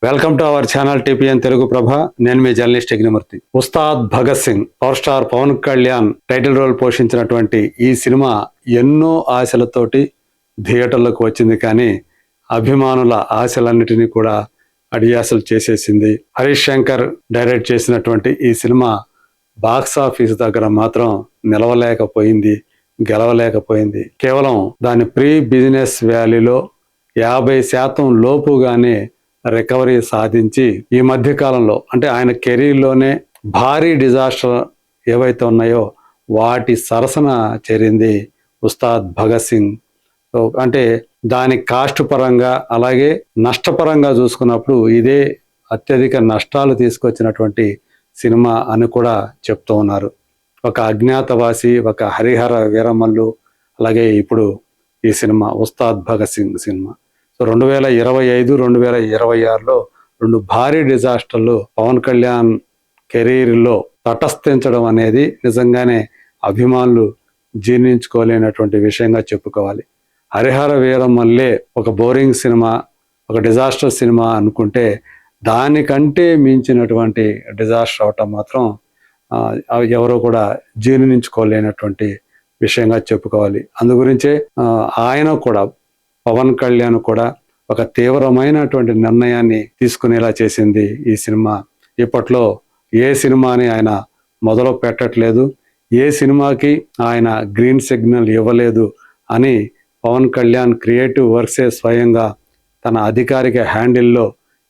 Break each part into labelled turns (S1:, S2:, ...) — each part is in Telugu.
S1: Welcome to our channel TPN Telugu Prabha. నేను మీ journalist Yagnamurthy. Ustaad Bhagat Singh, power star Pawan Kalyan title role పోషించినటువంటి ఈ సినిమా ఎన్నో ఆశలతోటి థియేటర్లకు వచ్చింది. కానీ అభిమానుల ఆశలన్నిటినీ కూడా అడియాసలు చేసేసింది. హరీష్ శంకర్ డైరెక్ట్ చేసినటువంటి ఈ సినిమా బాక్స్ ఆఫీస్ దగ్గర మాత్రం నిలవలేకపోయింది, గెలవలేకపోయింది. కేవలం దాని ప్రీ బిజినెస్ వాల్యూలో 50% లోపుగానే రికవరీ సాధించి ఈ మధ్య కాలంలో అంటే ఆయన కెరీర్లోనే భారీ డిజాస్టర్ ఏవైతే ఉన్నాయో వాటి సరసన చేరింది ఉస్తాద్ భగత్ సింగ్. అంటే దాని కాస్ట్ పరంగా అలాగే నష్టపరంగా చూసుకున్నప్పుడు ఇదే అత్యధిక నష్టాలు తీసుకొచ్చినటువంటి సినిమా అని కూడా చెప్తూ ఉన్నారు. ఒక అజ్ఞాతవాసి, ఒక హరిహర వీరమల్లు, అలాగే ఇప్పుడు ఈ cinema Ustaad Bhagat Singh cinema. So 2025, 2026లో రెండు భారీ డిజాస్టర్లు పవన్ కళ్యాణ్ కెరీర్లో తటస్థించడం అనేది నిజంగానే అభిమానులు జీర్ణించుకోలేనటువంటి విషయంగా చెప్పుకోవాలి. హరిహర వీరమల్లే ఒక బోరింగ్ సినిమా, ఒక డిజాస్టర్ సినిమా అనుకుంటే దానికంటే మించినటువంటి డిజాస్టర్ అవటం మాత్రం ఎవరో కూడా జీర్ణించుకోలేనటువంటి విషయంగా చెప్పుకోవాలి. అందుగురించే ఆయన కూడా, పవన్ కళ్యాణ్ కూడా ఒక తీవ్రమైనటువంటి నిర్ణయాన్ని తీసుకునేలా చేసింది ఈ సినిమా. ఇప్పట్లో ఏ సినిమాని ఆయన మొదలు పెట్టట్లేదు, ఏ సినిమాకి ఆయన గ్రీన్ సిగ్నల్ ఇవ్వలేదు అని పవన్ కళ్యాణ్ క్రియేటివ్ వర్క్సే స్వయంగా తన అధికారిక హ్యాండిల్లో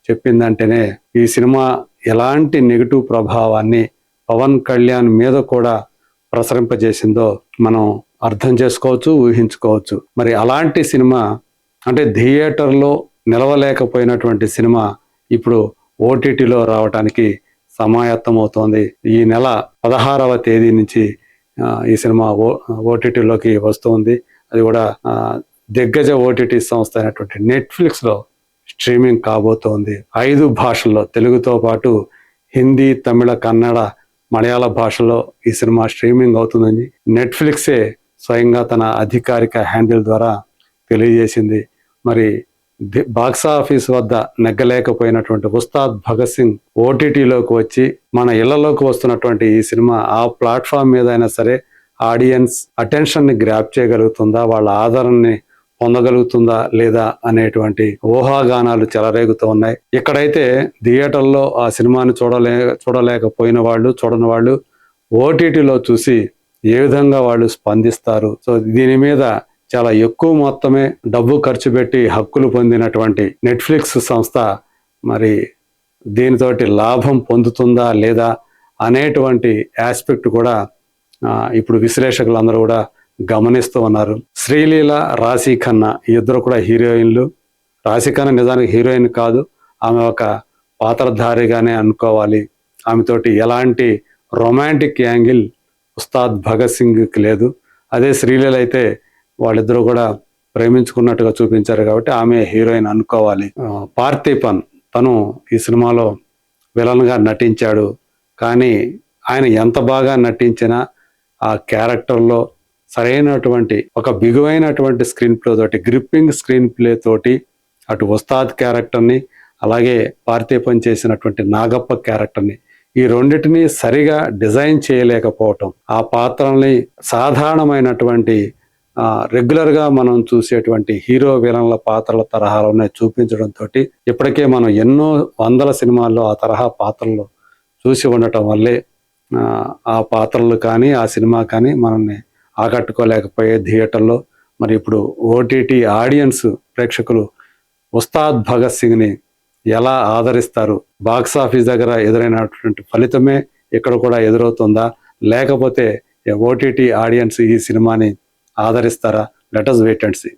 S1: చెప్పిందంటేనే ఈ సినిమా ఎలాంటి నెగిటివ్ ప్రభావాన్ని పవన్ కళ్యాణ్ మీద కూడా ప్రసరింపజేసిందో మనం అర్థం చేసుకోవచ్చు, ఊహించుకోవచ్చు. మరి అలాంటి సినిమా అంటే థియేటర్లో నిలవలేకపోయినటువంటి సినిమా ఇప్పుడు ఓటీటీలో రావడానికి సమాయత్తమవుతోంది. ఈ నెల 16వ తేదీ నుంచి ఈ సినిమా ఓటీటీలోకి వస్తుంది. అది కూడా దిగ్గజ ఓటీటీ సంస్థ అయినటువంటి నెట్ఫ్లిక్స్లో స్ట్రీమింగ్ కాబోతోంది. 5 భాషల్లో, తెలుగుతో పాటు హిందీ, తమిళ, కన్నడ, మలయాళ భాషలో ఈ సినిమా స్ట్రీమింగ్ అవుతుందని నెట్ఫ్లిక్సే స్వయంగా తన అధికారిక హ్యాండిల్ ద్వారా తెలియజేసింది. మరి బాక్స్ ఆఫీస్ వద్ద నెగ్గలేకపోయినటువంటి ఉస్తాద్ భగత్ సింగ్ ఓటీటీలోకి వచ్చి మన ఇళ్లలోకి వస్తున్నటువంటి ఈ సినిమా ఆ ప్లాట్ఫామ్ మీద అయినా సరే ఆడియన్స్ అటెన్షన్ని గ్రాప్ చేయగలుగుతుందా, వాళ్ళ ఆదరణని పొందగలుగుతుందా లేదా అనేటువంటి ఊహాగానాలు చెలరేగుతూ ఉన్నాయి. ఇక్కడైతే థియేటర్లో ఆ సినిమాని చూడలేకపోయిన వాళ్ళు, చూడని వాళ్ళు ఓటీటీలో చూసి ఏ విధంగా వాళ్ళు స్పందిస్తారు. సో దీని మీద చాలా ఎక్కువ మొత్తమే డబ్బు ఖర్చు పెట్టి హక్కులు పొందినటువంటి నెట్ఫ్లిక్స్ సంస్థ మరి దీనితోటి లాభం పొందుతుందా లేదా అనేటువంటి ఆస్పెక్ట్ కూడా ఇప్పుడు విశ్లేషకులందరూ కూడా గమనిస్తూ ఉన్నారు. శ్రీలీల, రాశీ ఖన్నా ఈ ఇద్దరు కూడా హీరోయిన్లు. రాశీ ఖన్నా నిజానికి హీరోయిన్ కాదు, ఆమె ఒక పాత్రధారిగానే అనుకోవాలి. ఆమెతోటి ఎలాంటి రొమాంటిక్ యాంగిల్ ఉస్తాద్ భగత్ సింగ్కి లేదు. అదే శ్రీలీల అయితే వాళ్ళిద్దరూ కూడా ప్రేమించుకున్నట్టుగా చూపించారు కాబట్టి ఆమె హీరోయిన్ అనుకోవాలి. పార్థిపన్ తను ఈ సినిమాలో విలన్గా నటించాడు. కానీ ఆయన ఎంత బాగా నటించినా ఆ క్యారెక్టర్లో సరైనటువంటి ఒక బిగువైనటువంటి స్క్రీన్ ప్లే తోటి, గ్రిప్పింగ్ స్క్రీన్ ప్లే తోటి అటు ఉస్తాద్ క్యారెక్టర్ని అలాగే పార్థిపన్ చేసినటువంటి నాగప్ప క్యారెక్టర్ని ఈ రెండింటినీ సరిగా డిజైన్ చేయలేకపోవటం, ఆ పాత్రల్ని సాధారణమైనటువంటి రెగ్యులర్గా మనం చూసేటువంటి హీరో విలన్ల పాత్రల తరహాలోనే చూపించడంతో ఇప్పటికే మనం ఎన్నో వందల సినిమాల్లో ఆ తరహా పాత్రలు చూసి ఉండటం వల్లే ఆ పాత్రలు కానీ ఆ సినిమా కానీ మనల్ని ఆకట్టుకోలేకపోయే థియేటర్లో. మరి ఇప్పుడు ఓటీటీ ఆడియన్స్, ప్రేక్షకులు ఉస్తాద్ భగత్ సింగ్ని ఎలా ఆదరిస్తారు? బాక్స్ ఆఫీస్ దగ్గర ఎదురైనటువంటి ఫలితమే ఇక్కడ కూడా ఎదురవుతుందా, లేకపోతే ఓటీటీ ఆడియన్స్ ఈ సినిమాని ఆదరిస్తారా? Let us wait and see.